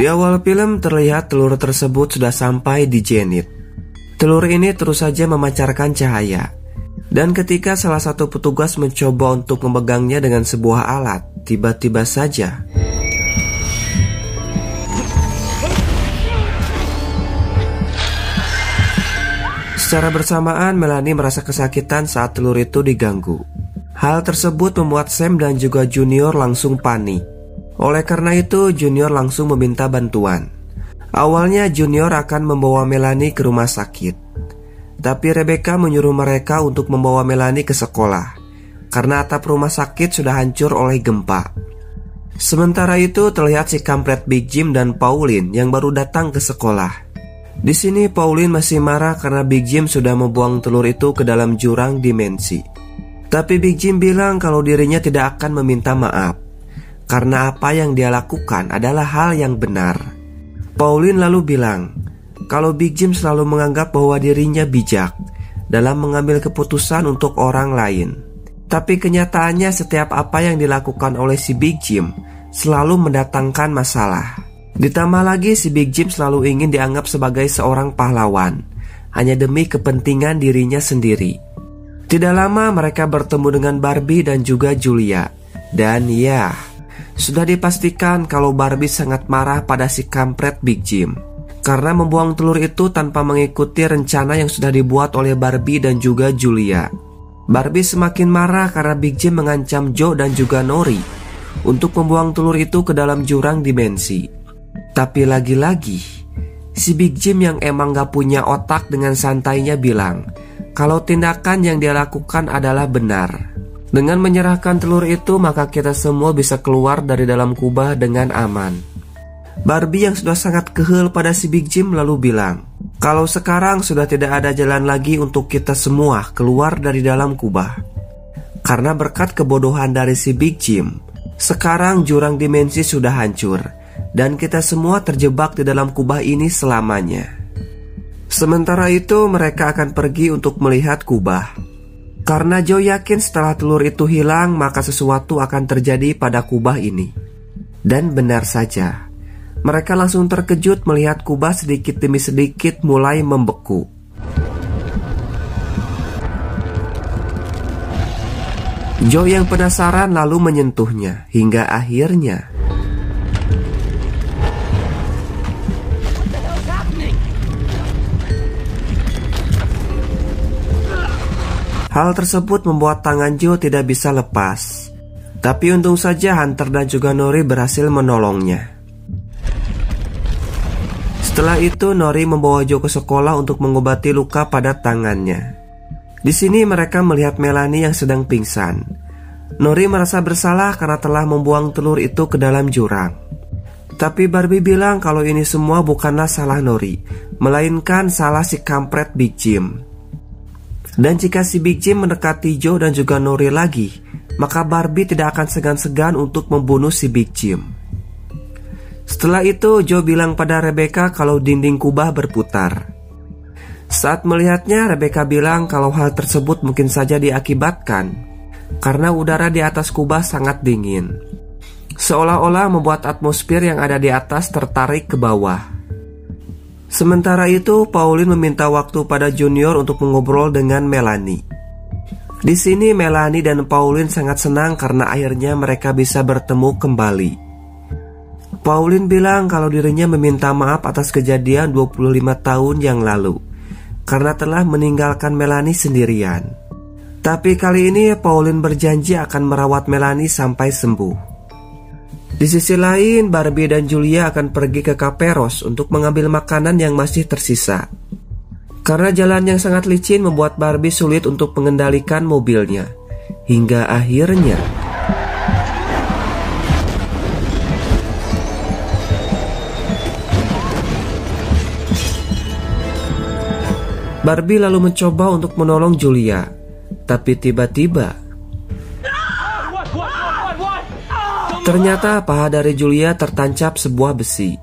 Di awal film terlihat telur tersebut sudah sampai di Janet. Telur ini terus saja memancarkan cahaya. Dan ketika salah satu petugas mencoba untuk memegangnya dengan sebuah alat, tiba-tiba saja secara bersamaan Melanie merasa kesakitan saat telur itu diganggu. Hal tersebut membuat Sam dan juga Junior langsung panik. Oleh karena itu Junior langsung meminta bantuan. Awalnya Junior akan membawa Melanie ke rumah sakit, tapi Rebecca menyuruh mereka untuk membawa Melanie ke sekolah karena atap rumah sakit sudah hancur oleh gempa. Sementara itu terlihat si kampret Big Jim dan Pauline yang baru datang ke sekolah. Di sini Pauline masih marah karena Big Jim sudah membuang telur itu ke dalam jurang dimensi. Tapi Big Jim bilang kalau dirinya tidak akan meminta maaf karena apa yang dia lakukan adalah hal yang benar. Pauline lalu bilang kalau Big Jim selalu menganggap bahwa dirinya bijak dalam mengambil keputusan untuk orang lain. Tapi kenyataannya setiap apa yang dilakukan oleh si Big Jim selalu mendatangkan masalah. Ditambah lagi si Big Jim selalu ingin dianggap sebagai seorang pahlawan hanya demi kepentingan dirinya sendiri. Tidak lama mereka bertemu dengan Barbie dan juga Julia. Dan ya, sudah dipastikan kalau Barbie sangat marah pada si kampret Big Jim karena membuang telur itu tanpa mengikuti rencana yang sudah dibuat oleh Barbie dan juga Julia. Barbie semakin marah karena Big Jim mengancam Joe dan juga Nori untuk membuang telur itu ke dalam jurang dimensi. Tapi lagi-lagi si Big Jim yang emang gak punya otak dengan santainya bilang kalau tindakan yang dia lakukan adalah benar. Dengan menyerahkan telur itu maka kita semua bisa keluar dari dalam kubah dengan aman. Barbie yang sudah sangat kehel pada si Big Jim lalu bilang kalau sekarang sudah tidak ada jalan lagi untuk kita semua keluar dari dalam kubah. Karena berkat kebodohan dari si Big Jim, sekarang jurang dimensi sudah hancur dan kita semua terjebak di dalam kubah ini selamanya. Sementara itu mereka akan pergi untuk melihat kubah. Karena Joe yakin setelah telur itu hilang maka sesuatu akan terjadi pada kubah ini. Dan benar saja, mereka langsung terkejut melihat kubah sedikit demi sedikit mulai membeku. Joe yang penasaran lalu menyentuhnya hingga akhirnya hal tersebut membuat tangan Joe tidak bisa lepas. Tapi untung saja Hunter dan juga Nori berhasil menolongnya. Setelah itu Nori membawa Joe ke sekolah untuk mengobati luka pada tangannya. Di sini mereka melihat Melanie yang sedang pingsan. Nori merasa bersalah karena telah membuang telur itu ke dalam jurang. Tapi Barbie bilang kalau ini semua bukanlah salah Nori, melainkan salah si kampret Big Jim. Dan jika si Big Jim mendekati Joe dan juga Nori lagi, maka Barbie tidak akan segan-segan untuk membunuh si Big Jim. Setelah itu Joe bilang pada Rebecca kalau dinding kubah berputar. Saat melihatnya Rebecca bilang kalau hal tersebut mungkin saja diakibatkan karena udara di atas kubah sangat dingin, seolah-olah membuat atmosfer yang ada di atas tertarik ke bawah. Sementara itu, Pauline meminta waktu pada Junior untuk mengobrol dengan Melanie. Di sini Melanie dan Pauline sangat senang karena akhirnya mereka bisa bertemu kembali. Pauline bilang kalau dirinya meminta maaf atas kejadian 25 tahun yang lalu karena telah meninggalkan Melanie sendirian. Tapi kali ini Pauline berjanji akan merawat Melanie sampai sembuh. Di sisi lain, Barbie dan Julia akan pergi ke Cafe Rose untuk mengambil makanan yang masih tersisa. Karena jalan yang sangat licin membuat Barbie sulit untuk mengendalikan mobilnya. Hingga akhirnya Barbie lalu mencoba untuk menolong Julia. Tapi tiba-tiba ternyata paha dari Julia tertancap sebuah besi.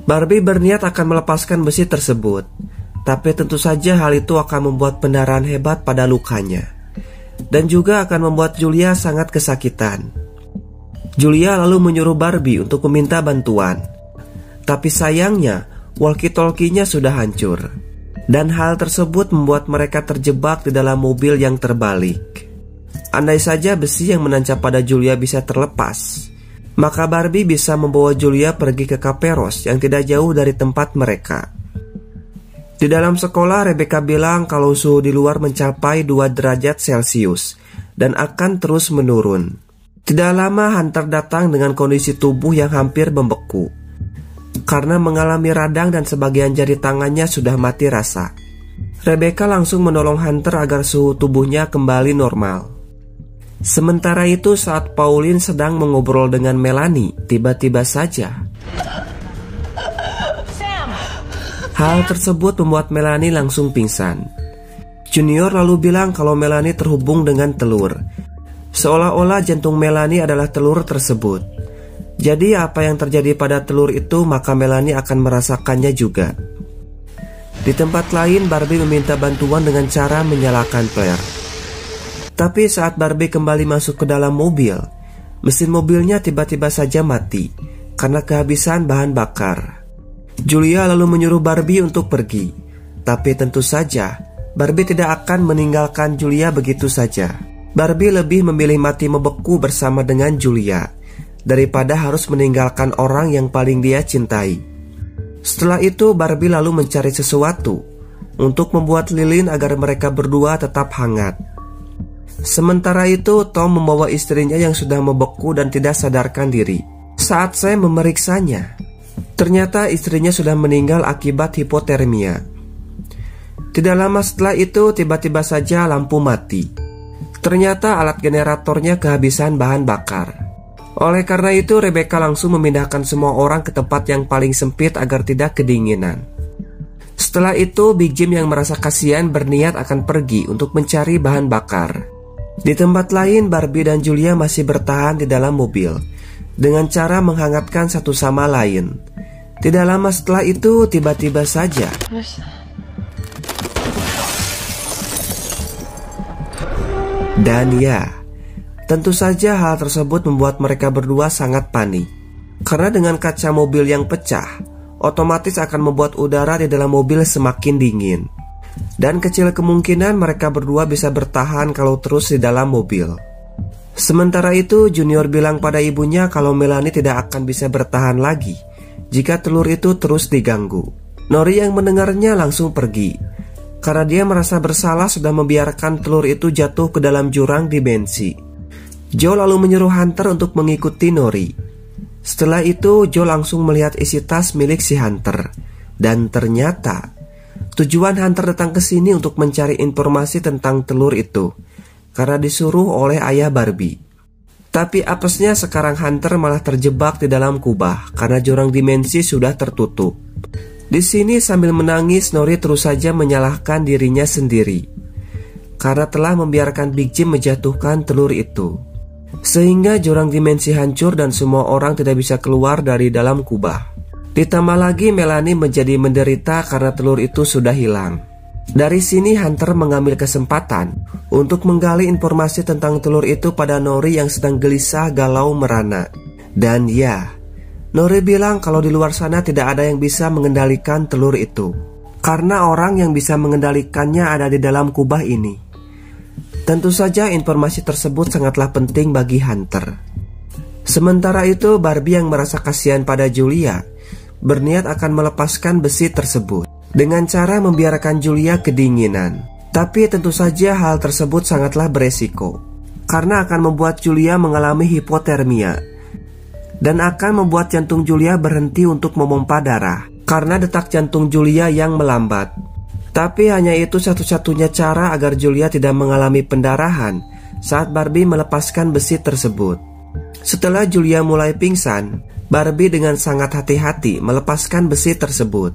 Barbie berniat akan melepaskan besi tersebut, tapi tentu saja hal itu akan membuat pendarahan hebat pada lukanya, dan juga akan membuat Julia sangat kesakitan. Julia lalu menyuruh Barbie untuk meminta bantuan. Tapi sayangnya, walkie-talkie-nya sudah hancur. Dan hal tersebut membuat mereka terjebak di dalam mobil yang terbalik. Andai saja besi yang menancap pada Julia bisa terlepas, maka Barbie bisa membawa Julia pergi ke Kaperos yang tidak jauh dari tempat mereka. Di dalam sekolah, Rebecca bilang kalau suhu di luar mencapai 2 derajat Celcius dan akan terus menurun. Tidak lama Hunter datang dengan kondisi tubuh yang hampir membeku karena mengalami radang dan sebagian jari tangannya sudah mati rasa. Rebecca langsung menolong Hunter agar suhu tubuhnya kembali normal. Sementara itu, saat Pauline sedang mengobrol dengan Melanie, tiba-tiba saja hal tersebut membuat Melanie langsung pingsan. Junior lalu bilang kalau Melanie terhubung dengan telur, seolah-olah jantung Melanie adalah telur tersebut. Jadi apa yang terjadi pada telur itu, maka Melanie akan merasakannya juga. Di tempat lain, Barbie meminta bantuan dengan cara menyalakan flare. Tapi saat Barbie kembali masuk ke dalam mobil, mesin mobilnya tiba-tiba saja mati karena kehabisan bahan bakar. Julia lalu menyuruh Barbie untuk pergi. Tapi tentu saja, Barbie tidak akan meninggalkan Julia begitu saja. Barbie lebih memilih mati membeku bersama dengan Julia daripada harus meninggalkan orang yang paling dia cintai. Setelah itu, Barbie lalu mencari sesuatu untuk membuat lilin agar mereka berdua tetap hangat. Sementara itu, Tom membawa istrinya yang sudah membeku dan tidak sadarkan diri. Saat saya memeriksanya, ternyata istrinya sudah meninggal akibat hipotermia. Tidak lama setelah itu, tiba-tiba saja lampu mati. Ternyata alat generatornya kehabisan bahan bakar. Oleh karena itu, Rebecca langsung memindahkan semua orang ke tempat yang paling sempit agar tidak kedinginan. Setelah itu, Big Jim yang merasa kasihan berniat akan pergi untuk mencari bahan bakar. Di tempat lain, Barbie dan Julia masih bertahan di dalam mobil dengan cara menghangatkan satu sama lain. Tidak lama setelah itu, tiba-tiba saja dan ya, tentu saja hal tersebut membuat mereka berdua sangat panik. Karena dengan kaca mobil yang pecah, otomatis akan membuat udara di dalam mobil semakin dingin. Dan kecil kemungkinan mereka berdua bisa bertahan kalau terus di dalam mobil. Sementara itu, Junior bilang pada ibunya kalau Melanie tidak akan bisa bertahan lagi jika telur itu terus diganggu. Nori yang mendengarnya langsung pergi karena dia merasa bersalah sudah membiarkan telur itu jatuh ke dalam jurang dimensi. Joe lalu menyuruh Hunter untuk mengikuti Nori. Setelah itu, Joe langsung melihat isi tas milik si Hunter. Dan ternyata tujuan Hunter datang ke sini untuk mencari informasi tentang telur itu karena disuruh oleh ayah Barbie. Tapi apesnya sekarang Hunter malah terjebak di dalam kubah karena jurang dimensi sudah tertutup. Di sini sambil menangis, Nori terus saja menyalahkan dirinya sendiri karena telah membiarkan Big Jim menjatuhkan telur itu, sehingga jurang dimensi hancur dan semua orang tidak bisa keluar dari dalam kubah. Ditambah lagi Melanie menjadi menderita karena telur itu sudah hilang. Dari sini Hunter mengambil kesempatan untuk menggali informasi tentang telur itu pada Nori yang sedang gelisah galau merana. Dan ya, Nori bilang kalau di luar sana tidak ada yang bisa mengendalikan telur itu karena orang yang bisa mengendalikannya ada di dalam kubah ini. Tentu saja informasi tersebut sangatlah penting bagi Hunter. Sementara itu, Barbie yang merasa kasihan pada Julia berniat akan melepaskan besi tersebut dengan cara membiarkan Julia kedinginan. Tapi tentu saja hal tersebut sangatlah beresiko karena akan membuat Julia mengalami hipotermia dan akan membuat jantung Julia berhenti untuk memompa darah karena detak jantung Julia yang melambat. Tapi hanya itu satu-satunya cara agar Julia tidak mengalami pendarahan saat Barbie melepaskan besi tersebut. Setelah Julia mulai pingsan, Barbie dengan sangat hati-hati melepaskan besi tersebut.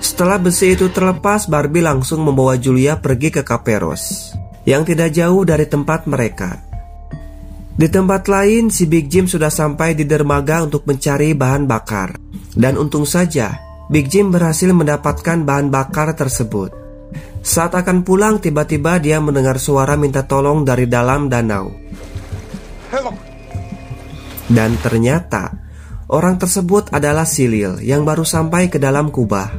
Setelah besi itu terlepas, Barbie langsung membawa Julia pergi ke Kaperos yang tidak jauh dari tempat mereka. Di tempat lain, si Big Jim sudah sampai di dermaga untuk mencari bahan bakar. Dan untung saja, Big Jim berhasil mendapatkan bahan bakar tersebut. Saat akan pulang, tiba-tiba dia mendengar suara minta tolong dari dalam danau. Dan ternyata orang tersebut adalah Silil yang baru sampai ke dalam kubah.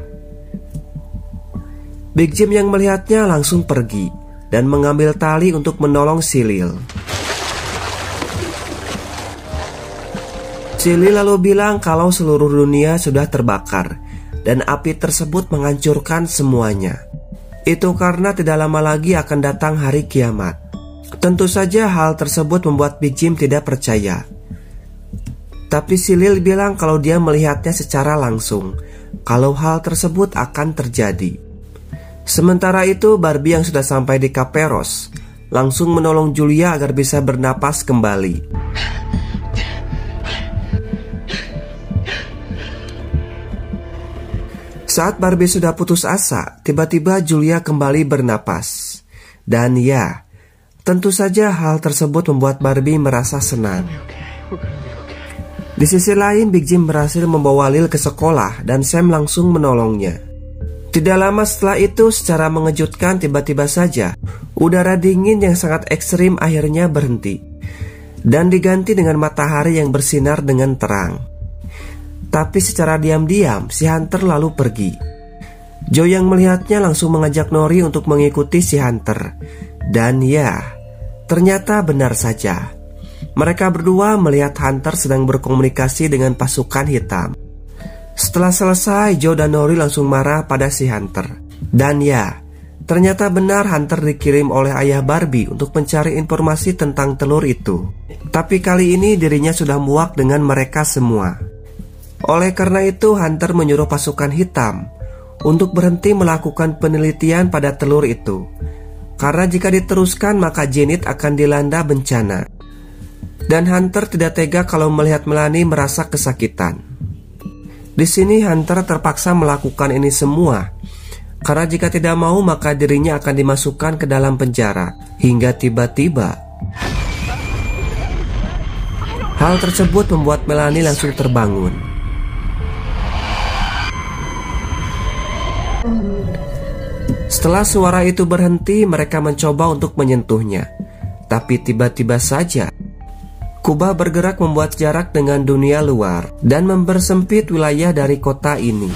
Big Jim yang melihatnya langsung pergi dan mengambil tali untuk menolong Silil. Silil lalu bilang kalau seluruh dunia sudah terbakar dan api tersebut menghancurkan semuanya. Itu karena tidak lama lagi akan datang hari kiamat. Tentu saja hal tersebut membuat Big Jim tidak percaya. Tapi Silil bilang kalau dia melihatnya secara langsung, kalau hal tersebut akan terjadi. Sementara itu Barbie yang sudah sampai di Kaperos langsung menolong Julia agar bisa bernapas kembali. Saat Barbie sudah putus asa, tiba-tiba Julia kembali bernapas. Dan ya, tentu saja hal tersebut membuat Barbie merasa senang. Di sisi lain, Big Jim berhasil membawa Lil ke sekolah dan Sam langsung menolongnya. Tidak lama setelah itu, secara mengejutkan tiba-tiba saja, udara dingin yang sangat ekstrim akhirnya berhenti dan diganti dengan matahari yang bersinar dengan terang. Tapi secara diam-diam, si Hunter lalu pergi. Joe yang melihatnya langsung mengajak Nori untuk mengikuti si Hunter. Dan ya, ternyata benar saja. Mereka berdua melihat Hunter sedang berkomunikasi dengan pasukan hitam. Setelah selesai, Joe dan Nori langsung marah pada si Hunter. Dan ya, ternyata benar Hunter dikirim oleh ayah Barbie untuk mencari informasi tentang telur itu. Tapi kali ini dirinya sudah muak dengan mereka semua. Oleh karena itu, Hunter menyuruh pasukan hitam untuk berhenti melakukan penelitian pada telur itu. Karena jika diteruskan maka Janet akan dilanda bencana. Dan Hunter tidak tega kalau melihat Melanie merasa kesakitan. Di sini Hunter terpaksa melakukan ini semua karena jika tidak mau maka dirinya akan dimasukkan ke dalam penjara. Hingga tiba-tiba hal tersebut membuat Melanie langsung terbangun. Setelah suara itu berhenti, mereka mencoba untuk menyentuhnya. Tapi tiba-tiba saja kubah bergerak membuat jarak dengan dunia luar dan mempersempit wilayah dari kota ini.